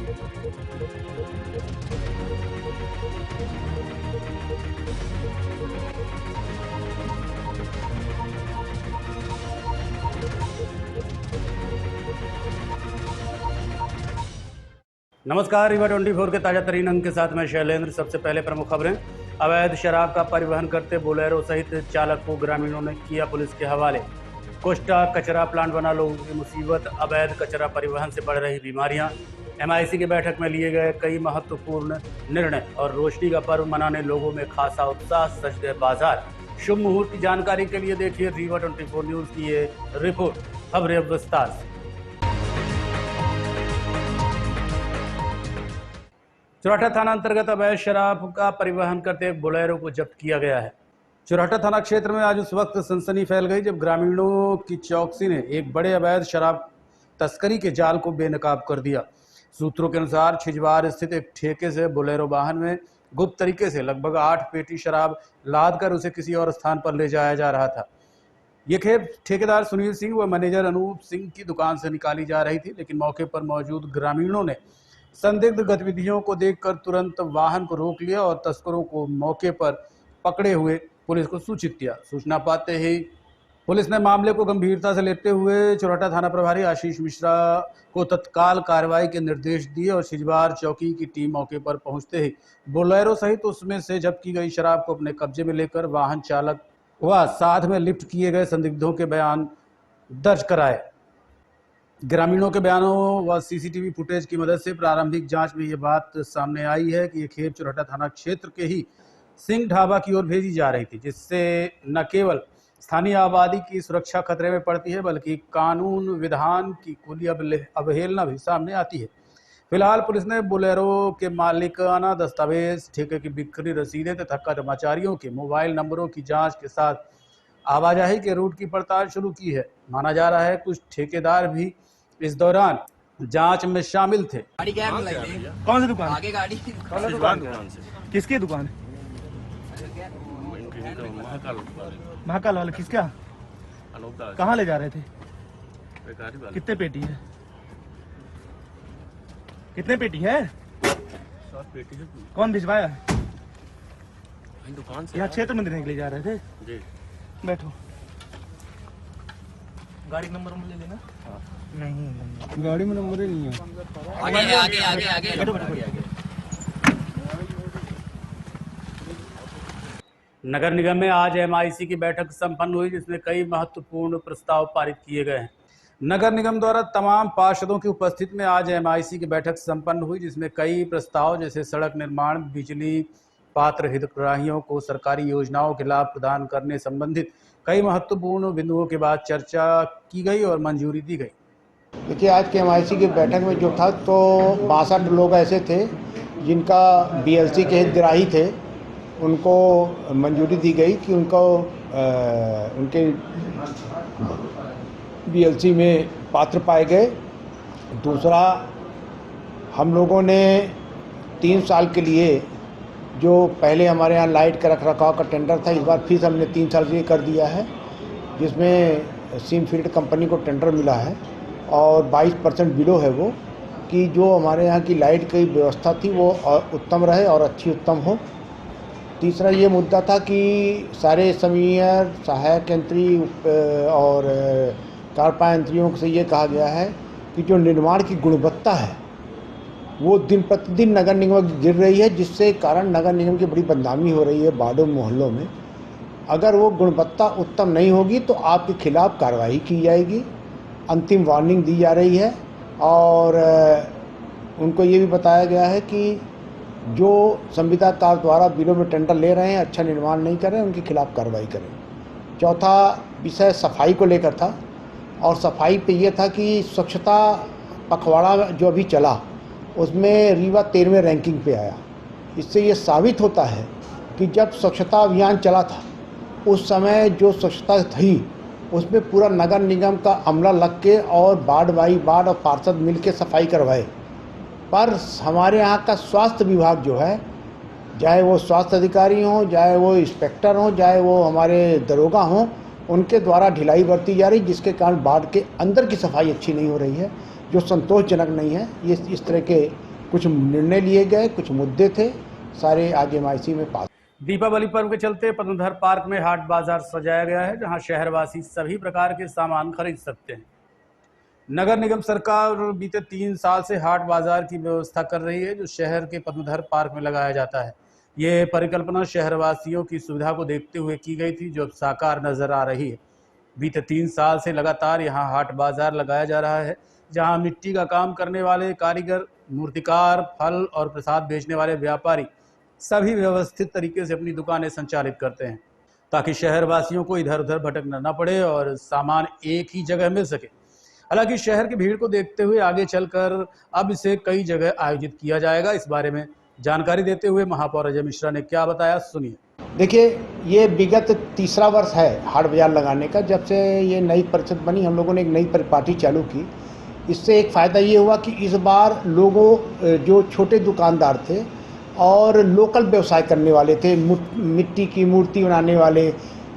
नमस्कार, रीवा 24 के ताजा तरीन अंक के साथ मैं शैलेंद्र। सबसे पहले प्रमुख खबरें। अवैध शराब का परिवहन करते बोलेरो सहित चालक को ग्रामीणों ने किया पुलिस के हवाले। कोस्टा कचरा प्लांट बना लोगों की मुसीबत, अवैध कचरा परिवहन से बढ़ रही बीमारियां। MIC की बैठक में लिए गए कई महत्वपूर्ण निर्णय और रोशनी का पर्व मनाने लोगों में खासा उत्साह, सज गए बाजार। शुभ मुहूर्त की जानकारी के लिए देखिए रीवा 24 न्यूज की ये रिपोर्ट। खबरें अब विस्तार से। चुराटा थाना अंतर्गत अवैध शराब का परिवहन करते एक बोलेरो को जब्त किया गया है। चुराटा थाना क्षेत्र में आज उस वक्त सनसनी फैल गई जब ग्रामीणों की चौकसी ने एक बड़े अवैध शराब तस्करी के जाल को बेनकाब कर दिया। सूत्रों के अनुसार छिजवार स्थित एक ठेके से बोलेरो वाहन में गुप्त तरीके से लगभग 8 पेटी शराब लाद कर उसे किसी और स्थान पर ले जाया जा रहा था। ये खेप ठेकेदार सुनील सिंह व मैनेजर अनूप सिंह की दुकान से निकाली जा रही थी, लेकिन मौके पर मौजूद ग्रामीणों ने संदिग्ध गतिविधियों को देखकर तुरंत वाहन को रोक लिया और तस्करों को मौके पर पकड़े हुए पुलिस को सूचित किया। सूचना पाते ही पुलिस ने मामले को गंभीरता से लेते हुए चुराटा थाना प्रभारी आशीष मिश्रा को तत्काल कार्रवाई के निर्देश दिए और छिजवार चौकी की टीम मौके पर पहुंचते ही बोलेरो सहित उसमें से जब्त की गई शराब को अपने कब्जे में लेकर वाहन चालक व साथ में लिफ्ट किए गए संदिग्धों के बयान दर्ज कराए। ग्रामीणों के बयानों व CCTV फुटेज की मदद से प्रारंभिक जांच में ये बात सामने आई है कि ये खेप चुराटा थाना क्षेत्र के ही सिंह ढाबा की ओर भेजी जा रही थी, जिससे न केवल स्थानीय आबादी की सुरक्षा खतरे में पड़ती है बल्कि कानून विधान की खुली अवहेलना भी सामने आती है। फिलहाल पुलिस ने बोलेरो के मालिकाना दस्तावेज, ठेके की बिक्री रसीदें तथा कर्मचारियों के मोबाइल नंबरों की जाँच के साथ आवाजाही के रूट की पड़ताल शुरू की है। माना जा रहा है कुछ ठेकेदार भी इस दौरान जांच में शामिल थे। गाड़ी क्या है? कौन सी दुकान? आगे गाड़ी कौन सी दुकान से? किसकी दुकान है? महाकाल वाले किसका? कहाँ ले जा रहे थे? कितने पेटी है? कितने पेटी है? 7 पेटी है। कौन भिजवाया? दुकान से। यहाँ क्षेत्र में देने के लिए जा रहे थे जी। बैठो, गाड़ी नंबर ले लेना। हाँ। नहीं, गाड़ी में नंबर ही नहीं है। आगे आगे आगे आगे बैठो बैठो। नगर निगम में आज MIC की बैठक संपन्न हुई, जिसमें कई महत्वपूर्ण प्रस्ताव पारित किए गए हैं। नगर निगम द्वारा तमाम पार्षदों की उपस्थिति में आज MIC की बैठक संपन्न हुई, जिसमें कई प्रस्ताव जैसे सड़क निर्माण, बिजली, पात्र हितग्राहियों को सरकारी योजनाओं के लाभ प्रदान करने संबंधित कई महत्वपूर्ण बिंदुओं के बाद चर्चा की गई और मंजूरी दी गई। देखिए, आज के MIC की बैठक में जो था तो 62 लोग ऐसे थे जिनका BLC के हितग्राही थे, उनको मंजूरी दी गई कि उनको उनके BLC में पात्र पाए गए। दूसरा, हम लोगों ने 3 साल के लिए जो पहले हमारे यहाँ लाइट का रखरखाव का टेंडर था, इस बार फिर हमने 3 साल के लिए कर दिया है, जिसमें सीमफील्ड कंपनी को टेंडर मिला है और 22% बिलो है वो, कि जो हमारे यहाँ की लाइट की व्यवस्था थी वो उत्तम रहे और अच्छी उत्तम हो। तीसरा ये मुद्दा था कि सारे समीयर, सहायक यंत्री और कारपा यंत्रियों से ये कहा गया है कि जो निर्माण की गुणवत्ता है वो दिन प्रतिदिन नगर निगम गिर रही है, जिससे कारण नगर निगम की बड़ी बदनामी हो रही है वार्डों मोहल्लों में। अगर वो गुणवत्ता उत्तम नहीं होगी तो आपके खिलाफ कार्रवाई की जाएगी। अंतिम वार्निंग दी जा रही है और उनको ये भी बताया गया है कि जो संविदाकार द्वारा बिलों में टेंडर ले रहे हैं, अच्छा निर्माण नहीं कर रहे हैं, उनके खिलाफ कार्रवाई करें। चौथा विषय सफाई को लेकर था और सफाई पे ये था कि स्वच्छता पखवाड़ा जो अभी चला उसमें रीवा 13वें रैंकिंग पे आया। इससे ये साबित होता है कि जब स्वच्छता अभियान चला था उस समय जो स्वच्छता थी उसमें पूरा नगर निगम का अमला लग के और वार्ड बाई वार्ड और पार्षद मिल के सफाई करवाए। पर हमारे यहाँ का स्वास्थ्य विभाग जो है, चाहे वो स्वास्थ्य अधिकारी हों, चाहे वो इंस्पेक्टर हों, चाहे वो हमारे दरोगा हों, उनके द्वारा ढिलाई बरती जा रही, जिसके कारण वार्ड के अंदर की सफाई अच्छी नहीं हो रही है, जो संतोषजनक नहीं है। ये इस तरह के कुछ निर्णय लिए गए, कुछ मुद्दे थे, सारे आज MIC में पास। दीपावली पर्व के चलते पद्मधर पार्क में हाट बाजार सजाया गया है, जहां शहरवासी सभी प्रकार के सामान खरीद सकते हैं। नगर निगम सरकार बीते 3 साल से हाट बाजार की व्यवस्था कर रही है, जो शहर के पद्मधर पार्क में लगाया जाता है। ये परिकल्पना शहरवासियों की सुविधा को देखते हुए की गई थी, जो अब साकार नजर आ रही है। बीते 3 साल से लगातार यहाँ हाट बाजार लगाया जा रहा है, जहाँ मिट्टी का काम करने वाले कारीगर, मूर्तिकार, फल और प्रसाद बेचने वाले व्यापारी सभी व्यवस्थित तरीके से अपनी दुकानें संचालित करते हैं, ताकि शहरवासियों को इधर उधर भटकना न पड़े और सामान एक ही जगह मिल सके। हालांकि शहर की भीड़ को देखते हुए आगे चलकर अब इसे कई जगह आयोजित किया जाएगा। इस बारे में जानकारी देते हुए महापौर अजय मिश्रा ने क्या बताया, सुनिए। देखिए, ये विगत 3रा वर्ष है हाट बाजार लगाने का। जब से ये नई परिषद बनी, हम लोगों ने एक नई परिपाटी चालू की। इससे एक फ़ायदा ये हुआ कि इस बार लोगों जो छोटे दुकानदार थे और लोकल व्यवसाय करने वाले थे, मिट्टी की मूर्ति बनाने वाले,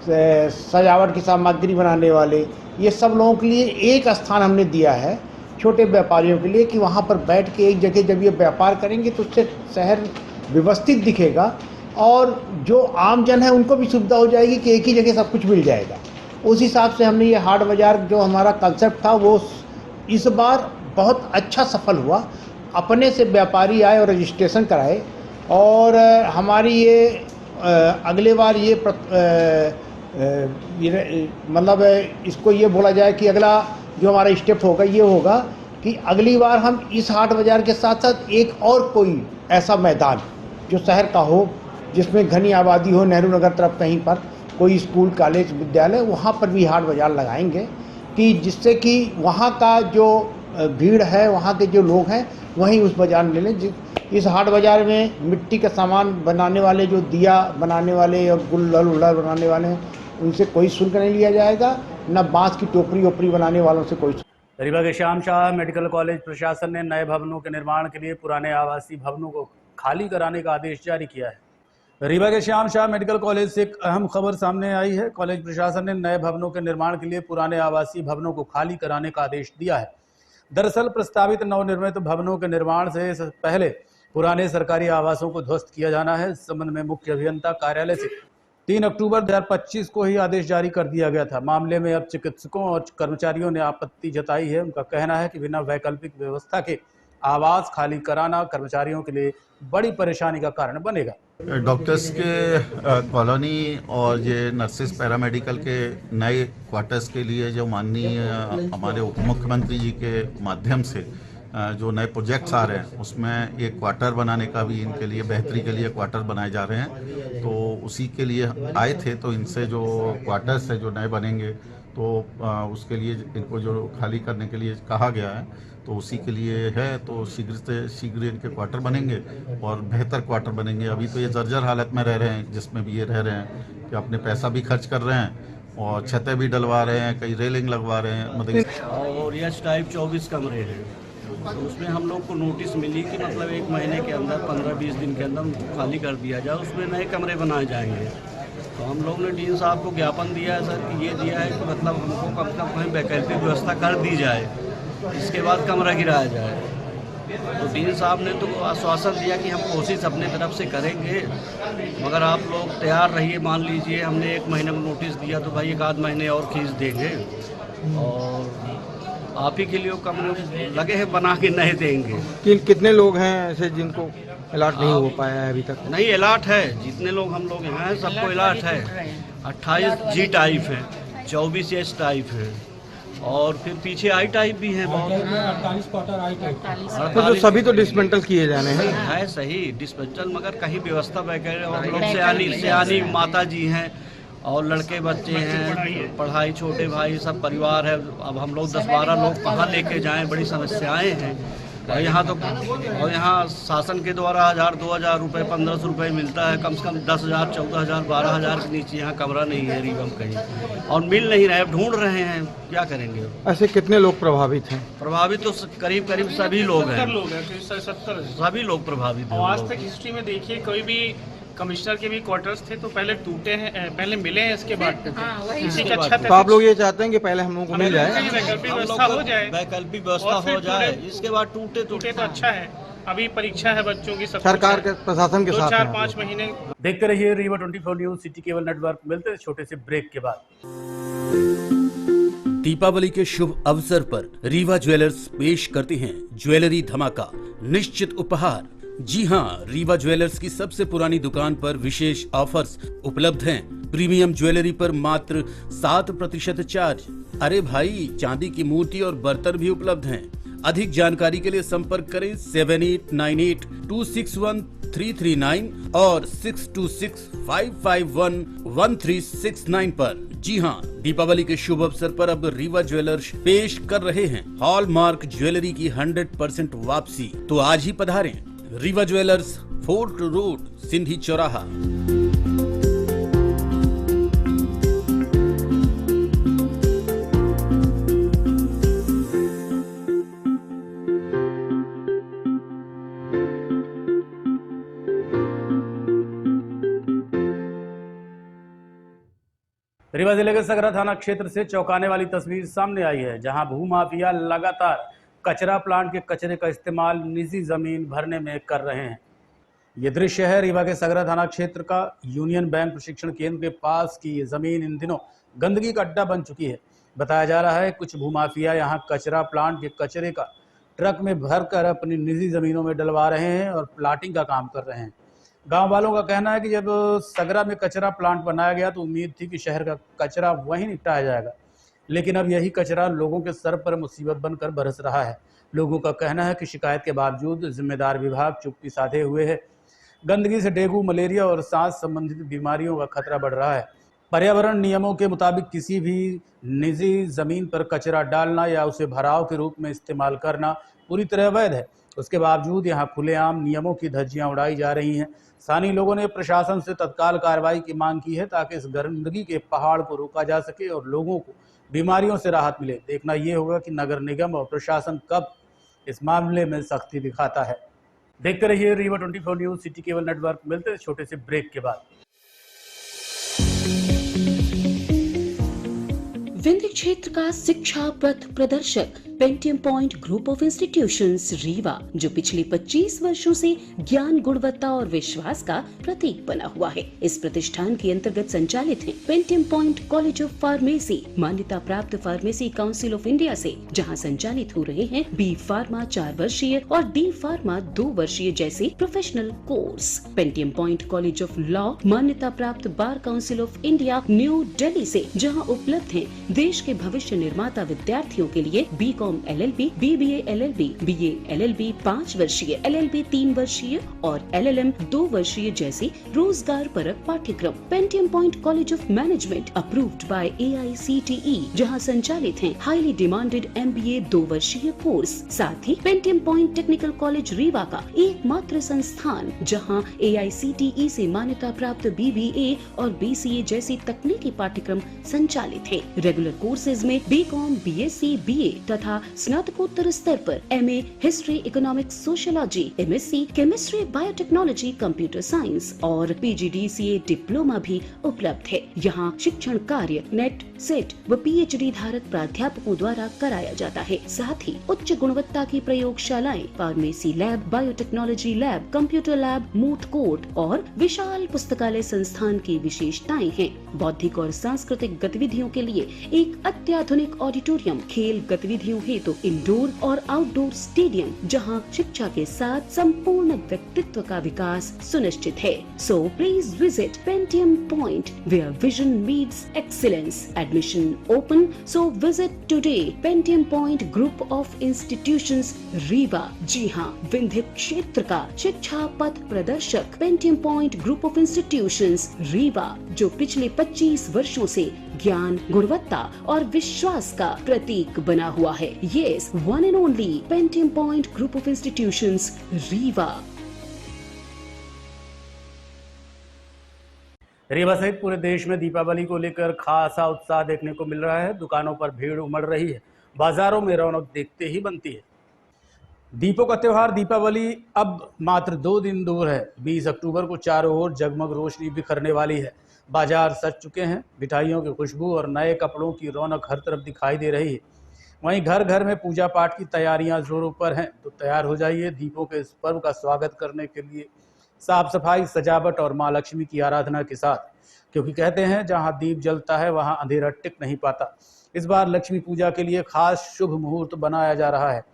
सजावट की सामग्री बनाने वाले, ये सब लोगों के लिए एक स्थान हमने दिया है, छोटे व्यापारियों के लिए, कि वहाँ पर बैठ के एक जगह जब ये व्यापार करेंगे तो उससे शहर व्यवस्थित दिखेगा और जो आम जन है उनको भी सुविधा हो जाएगी कि एक ही जगह सब कुछ मिल जाएगा। उस हिसाब से हमने ये हाट बाजार जो हमारा कंसेप्ट था वो इस बार बहुत अच्छा सफल हुआ। अपने से व्यापारी आए और रजिस्ट्रेशन कराए और हमारी ये अगले बार ये मतलब इसको ये बोला जाए कि अगला जो हमारा स्टेप होगा ये होगा कि अगली बार हम इस हाट बाजार के साथ साथ एक और कोई ऐसा मैदान जो शहर का हो, जिसमें घनी आबादी हो, नेहरू नगर तरफ कहीं पर कोई स्कूल, कॉलेज, विद्यालय, वहाँ पर भी हाट बाजार लगाएंगे कि जिससे कि वहाँ का जो भीड़ है, वहाँ के जो लोग हैं वहीं उस बाजार में ले लें। इस हाट बाजार में मिट्टी का सामान बनाने वाले, जो दिया बनाने वाले और गुल्लर उल्लर बनाने वाले हैं, उनसे कोई शुल्क नहीं लिया जाएगा, न बांस की टोकरी ओपरी बनाने वालों से कोई। रीवा के श्याम शाह मेडिकल कॉलेज प्रशासन ने नए भवनों के निर्माण के लिए पुराने आवासीय भवनों को खाली कराने का आदेश जारी किया है। रीवा के श्याम शाह मेडिकल कॉलेज से एक अहम खबर सामने आई है। कॉलेज प्रशासन ने नए भवनों के निर्माण के लिए पुराने आवासीय भवनों को खाली कराने का आदेश दिया है। दरअसल प्रस्तावित नवनिर्मित भवनों के निर्माण से पहले पुराने सरकारी आवासों को ध्वस्त किया जाना है। इस संबंध में मुख्य अभियंता कार्यालय से 3 अक्टूबर 2025 को ही आदेश जारी कर दिया गया था। मामले में अब चिकित्सकों और कर्मचारियों ने आपत्ति जताई है। उनका कहना है कि बिना वैकल्पिक व्यवस्था के आवास खाली कराना कर्मचारियों के लिए बड़ी परेशानी का कारण बनेगा। डॉक्टर्स के कॉलोनी और ये नर्सेस पैरामेडिकल के नए क्वार्टर्स के लिए जो माननीय हमारे उप मुख्यमंत्री जी के माध्यम से जो नए प्रोजेक्ट्स आ रहे हैं, उसमें एक क्वार्टर बनाने का भी इनके लिए बेहतरी के लिए क्वार्टर बनाए जा रहे हैं। तो उसी के लिए आए थे। तो इनसे जो क्वार्टर्स है जो नए बनेंगे तो उसके लिए इनको जो खाली करने के लिए कहा गया है, तो उसी के लिए है। तो शीघ्र से शीघ्र इनके क्वार्टर बनेंगे और बेहतर क्वार्टर बनेंगे। अभी तो ये जर्जर हालत में रह रहे हैं, जिसमें भी ये रह रहे हैं कि अपने पैसा भी खर्च कर रहे हैं और छतें भी डलवा रहे हैं, कई रेलिंग लगवा रहे हैं। मतलब और यह टाइप 24 कमरे हैं। तो उसमें हम लोग को नोटिस मिली कि मतलब 1 महीने के अंदर 15-20 दिन के अंदर खाली कर दिया जाए, उसमें नए कमरे बनाए जाएंगे। तो हम लोग ने डीन साहब को ज्ञापन दिया है सर कि ये दिया है कि मतलब हमको कम से कम कहीं वैकल्पिक व्यवस्था कर दी जाए, इसके बाद कमरा गिराया जाए। तो डीन साहब ने तो आश्वासन दिया कि हम कोशिश अपने तरफ से करेंगे, मगर आप लोग तैयार रहिए। मान लीजिए हमने 1 महीने में नोटिस दिया तो भाई 1 आध महीने और खींच देंगे और आप ही के लिए कमरे लगे हैं बना के नहीं देंगे। कितने लोग हैं ऐसे जिनको अलॉट नहीं हो पाया है अभी तक? नहीं, अलॉट है। जितने लोग हम लोग यहाँ हैं सबको अलॉट है। 28 जी टाइप है, 24 एस टाइप है और फिर पीछे आई टाइप भी है बहुत। 48 क्वार्टर आई टाइप। तो सभी तो डिसमेंटल किए जाने हैं। है सही डिसमेंटल, मगर कहीं व्यवस्था वगैरह और लोग सियानी माता जी हैं और लड़के बच्चे हैं, पढ़ाई, छोटे भाई सब परिवार है। अब हम लोग 10-12 लोग कहाँ लेके जाएं, बड़ी समस्याएं हैं। और यहाँ शासन के द्वारा 1000-2000 रुपये, 1500 रुपये मिलता है। कम से कम 10,000, 14,000, 12,000 के नीचे यहाँ कमरा नहीं है रीवा में कहीं, और मिल नहीं रहे। ढूंढ रहे हैं, क्या करेंगे। ऐसे कितने लोग प्रभावित हैं? प्रभावित तो करीब सभी लोग हैं। 70 लोग हैं, 70 सभी लोग प्रभावित हैं। आज तक हिस्ट्री में देखिए कोई भी कमिश्नर के भी क्वार्टर्स थे तो पहले टूटे हैं, पहले मिले हैं, इसके बाद टूटे। हाँ, वही इसी तो। का अच्छा तो आप लोग ये चाहते हैं कि पहले हम लोगों को मिल जाए, वैकल्पिक व्यवस्था हो जाए, वैकल्पिक व्यवस्था और फिर हो जाए, टूटे- इसके बाद टूटे टूटे तो अच्छा है। अभी परीक्षा है बच्चों की, सब सरकार के प्रशासन के दो साथ चार हैं। 5 महीने। देखते रहिए Rewa 24 news city cable network. मिलते हैं छोटे से ब्रेक के बाद। दीपावली के शुभ अवसर पर रीवा ज्वेलर्स पेश करते हैं ज्वेलरी धमाका, निश्चित उपहार। जी हां, रीवा ज्वेलर्स की सबसे पुरानी दुकान पर विशेष ऑफर्स उपलब्ध हैं। प्रीमियम ज्वेलरी पर मात्र 7% चार्ज। अरे भाई, चांदी की मूर्ति और बर्तन भी उपलब्ध हैं। अधिक जानकारी के लिए संपर्क करें 7898261339 और 6265511369 पर। जी हां, दीपावली के शुभ अवसर पर अब रीवा ज्वेलर्स पेश कर रहे हैं हॉलमार्क ज्वेलरी की 100% वापसी। तो आज ही पधारें Rewa jewellers, Fort Road, Sindhi चौराहा। रीवा जिले के सगरा थाना क्षेत्र से चौंकाने वाली तस्वीर सामने आई है, जहां भूमाफिया लगातार कचरा प्लांट के कचरे का इस्तेमाल निजी जमीन भरने में कर रहे हैं। ये दृश्य है रीवा के सगरा थाना क्षेत्र का यूनियन बैंक प्रशिक्षण केंद्र के पास की ये जमीन इन दिनों गंदगी का अड्डा बन चुकी है। बताया जा रहा है कुछ भूमाफिया यहाँ कचरा प्लांट के कचरे का ट्रक में भरकर अपनी निजी जमीनों में डलवा रहे हैं और प्लाटिंग का काम कर रहे हैं। गांव वालों का कहना है कि जब सगरा में कचरा प्लांट बनाया गया तो उम्मीद थी कि शहर का कचरा वहीं निपटाया जाएगा, लेकिन अब यही कचरा लोगों के सर पर मुसीबत बनकर बरस रहा है। लोगों का कहना है कि शिकायत के बावजूद जिम्मेदार विभाग चुप्पी साधे हुए है। गंदगी से डेंगू, मलेरिया और सांस संबंधित बीमारियों का खतरा बढ़ रहा है। पर्यावरण नियमों के मुताबिक किसी भी निजी जमीन पर कचरा डालना या उसे भराव के रूप में इस्तेमाल करना पूरी तरह अवैध है। उसके बावजूद यहाँ खुलेआम नियमों की धज्जियां उड़ाई जा रही हैं। स्थानीय लोगों ने प्रशासन से तत्काल कार्रवाई की मांग की है ताकि इस गंदगी के पहाड़ को रोका जा सके और लोगों को बीमारियों से राहत मिले। देखना ये होगा कि नगर निगम और प्रशासन कब इस मामले में सख्ती दिखाता है। देखते रहिए Rewa 24 news city cable network. मिलते हैं छोटे से ब्रेक के बाद। विंध्य क्षेत्र का शिक्षा पथ प्रदर्शक Pentium Point group of institutions Rewa, जो पिछले 25 वर्षों से ज्ञान, गुणवत्ता और विश्वास का प्रतीक बना हुआ है। इस प्रतिष्ठान के अंतर्गत संचालित है Pentium point college of pharmacy, मान्यता प्राप्त फार्मेसी काउंसिल ऑफ इंडिया से, जहां संचालित हो रहे हैं बी फार्मा 4 वर्षीय और डी फार्मा 2 वर्षीय जैसे professional course. Pentium point college of law, मान्यता प्राप्त bar council of India new Delhi से, जहां उपलब्ध है देश के भविष्य निर्माता विद्यार्थियों के लिए BCom LLB, BBA LLB, BA LLB 5 वर्षीय, LLB 3 वर्षीय और LLM 2 वर्षीय जैसे रोजगार परक पाठ्यक्रम। Pentium point college of management approved by AICTE, जहां संचालित हैं हाईली डिमांडेड MBA 2 वर्षीय कोर्स। साथ ही Pentium Point technical college Rewa का एकमात्र संस्थान जहां AICTE से मान्यता प्राप्त BBA और BCA जैसी तकनीकी पाठ्यक्रम संचालित है। रेगुलर कोर्सेज में BCom, BSc, BA तथा स्नातकोत्तर स्तर पर MA history, economics, sociology, MSc chemistry, biotechnology, computer science और PGDCA डिप्लोमा भी उपलब्ध है। यहाँ शिक्षण कार्य नेट, सेट व PhD धारक प्राध्यापकों द्वारा कराया जाता है। साथ ही उच्च गुणवत्ता की प्रयोगशालाएं, pharmacy lab, biotechnology lab, computer lab, moot court और विशाल पुस्तकालय संस्थान की विशेषताएं हैं। बौद्धिक और सांस्कृतिक गतिविधियों के लिए एक अत्याधुनिक ऑडिटोरियम, खेल गतिविधियों हेतु इंडोर और आउटडोर स्टेडियम, जहां शिक्षा के साथ संपूर्ण व्यक्तित्व का विकास सुनिश्चित है। So please visit Pentium Point where vision meets excellence. Admission open, so visit today Pentium Point group of institutions Rewa. जी हाँ, विंध्य क्षेत्र का शिक्षा पथ प्रदर्शक Pentium Point group of institutions Rewa, जो पिछले 25 वर्षों से ज्ञान, गुणवत्ता और विश्वास का प्रतीक बना हुआ है। Yes, one and only Pentium Point Group of Institutions, Rewa. Rewa सहित पूरे देश में दीपावली को लेकर खासा उत्साह देखने को मिल रहा है। दुकानों पर भीड़ उमड़ रही है, बाजारों में रौनक देखते ही बनती है। दीपों का त्योहार दीपावली अब मात्र 2 दिन दूर है। 20 अक्टूबर को चारों ओर जगमग रोशनी बिखरने वाली है। बाजार सज चुके हैं। मिठाइयों की खुशबू और नए कपड़ों की रौनक हर तरफ दिखाई दे रही है। वहीं घर घर में पूजा पाठ की तैयारियां जोरों पर हैं। तो तैयार हो जाइए दीपों के इस पर्व का स्वागत करने के लिए साफ सफाई, सजावट और माँ लक्ष्मी की आराधना के साथ, क्योंकि कहते हैं जहाँ दीप जलता है वहाँ अंधेरा टिक नहीं पाता। इस बार लक्ष्मी पूजा के लिए खास शुभ मुहूर्त बनाया जा रहा है।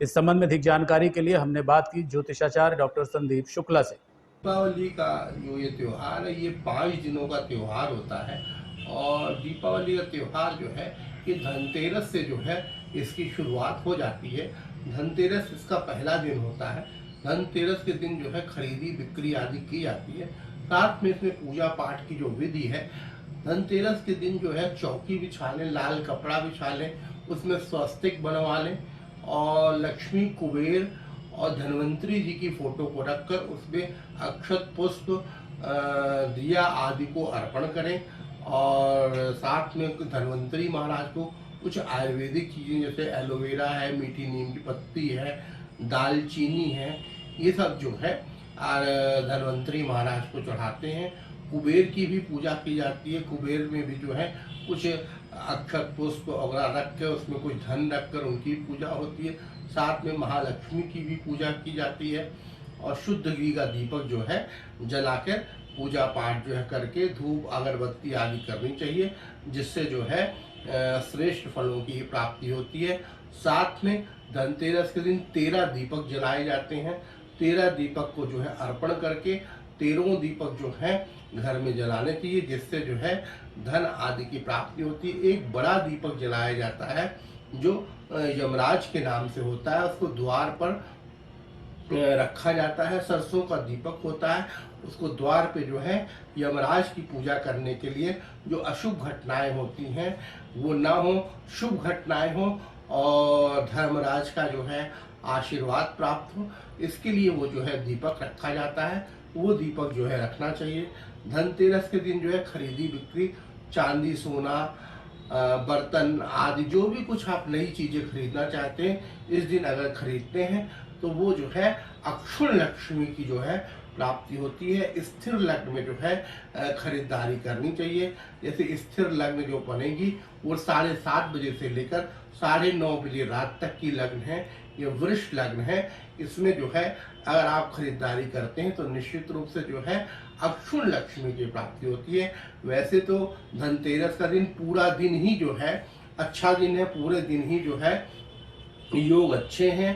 इस संबंध में अधिक जानकारी के लिए हमने बात की ज्योतिषाचार्य डॉक्टर संदीप शुक्ला से। दीपावली का जो ये त्यौहार है, ये 5 दिनों का त्यौहार होता है और दीपावली का त्यौहार जो है ये धनतेरस से जो है इसकी शुरुआत हो जाती है। धनतेरस इसका पहला दिन होता है। धनतेरस के दिन जो है खरीदी बिक्री आदि की जाती है। साथ में इसमें पूजा पाठ की जो विधि है, धनतेरस के दिन जो है चौकी बिछा लें, लाल कपड़ा बिछा लें, उसमें स्वस्तिक बनवा लें और लक्ष्मी, कुबेर और धन्वंतरी जी की फोटो को रखकर उसमें अक्षत, पुष्प, दिया आदि को अर्पण करें और साथ में धन्वंतरी महाराज को कुछ आयुर्वेदिक चीज़ें जैसे एलोवेरा है, मीठी नीम की पत्ती है, दालचीनी है, ये सब जो है धन्वंतरी महाराज को चढ़ाते हैं। कुबेर की भी पूजा की जाती है। कुबेर में भी जो है कुछ अक्षत, पुष्प वगैरह रख के उसमें कुछ धन रखकर उनकी पूजा होती है। साथ में महालक्ष्मी की भी पूजा की जाती है और शुद्ध घी का दीपक जो है जलाकर पूजा पाठ जो है करके धूप अगरबत्ती आदि करनी चाहिए, जिससे जो है श्रेष्ठ फलों की प्राप्ति होती है। साथ में धनतेरस के दिन 13 दीपक जलाए जाते हैं। 13 दीपक को जो है अर्पण करके 13वां दीपक जो है घर में जलाने चाहिए, जिससे जो है धन आदि की प्राप्ति होती है। एक बड़ा दीपक जलाया जाता है जो यमराज के नाम से होता है, उसको द्वार पर रखा जाता है। सरसों का दीपक होता है, उसको द्वार पे जो है यमराज की पूजा करने के लिए जो अशुभ घटनाएं होती हैं वो ना हो, शुभ घटनाएं हो और धर्मराज का जो है आशीर्वाद प्राप्त हो, इसके लिए वो जो है दीपक रखा जाता है। वो दीपक जो है रखना चाहिए। धनतेरस के दिन जो है खरीदी बिक्री, चांदी, सोना, बर्तन आदि जो भी कुछ आप नई चीजें खरीदना चाहते हैं, इस दिन अगर खरीदते हैं तो वो जो है अक्षुण लक्ष्मी की जो है प्राप्ति होती है। स्थिर लग्न में जो है खरीदारी करनी चाहिए। जैसे स्थिर लग्न जो बनेगी वो 7:30 बजे से लेकर 9:30 बजे रात तक की लग्न है, ये वृष लग्न है। इसमें जो है अगर आप खरीदारी करते हैं तो निश्चित रूप से जो है अक्षुण लक्ष्मी की प्राप्ति होती है। वैसे तो धनतेरस का दिन पूरा दिन ही जो है अच्छा दिन है, पूरे दिन ही जो है योग अच्छे हैं,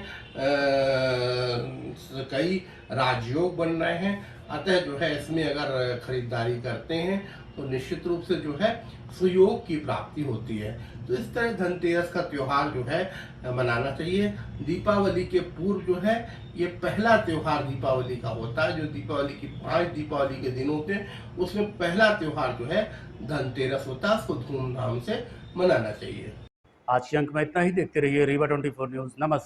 कई राजयोग बन रहे हैं। अतः जो है इसमें अगर खरीदारी करते हैं तो निश्चित रूप से जो है सुयोग की प्राप्ति होती है। तो इस तरह धनतेरस का त्योहार जो है मनाना चाहिए। दीपावली के पूर्व जो है ये पहला त्योहार दीपावली का होता है। जो दीपावली की 5 दीपावली के दिन होते हैं उसमें पहला त्योहार जो है धनतेरस होता है, उसको धूमधाम से मनाना चाहिए। आज के अंक में इतना ही। देखते रहिए रीवा 24 न्यूज। नमस्कार।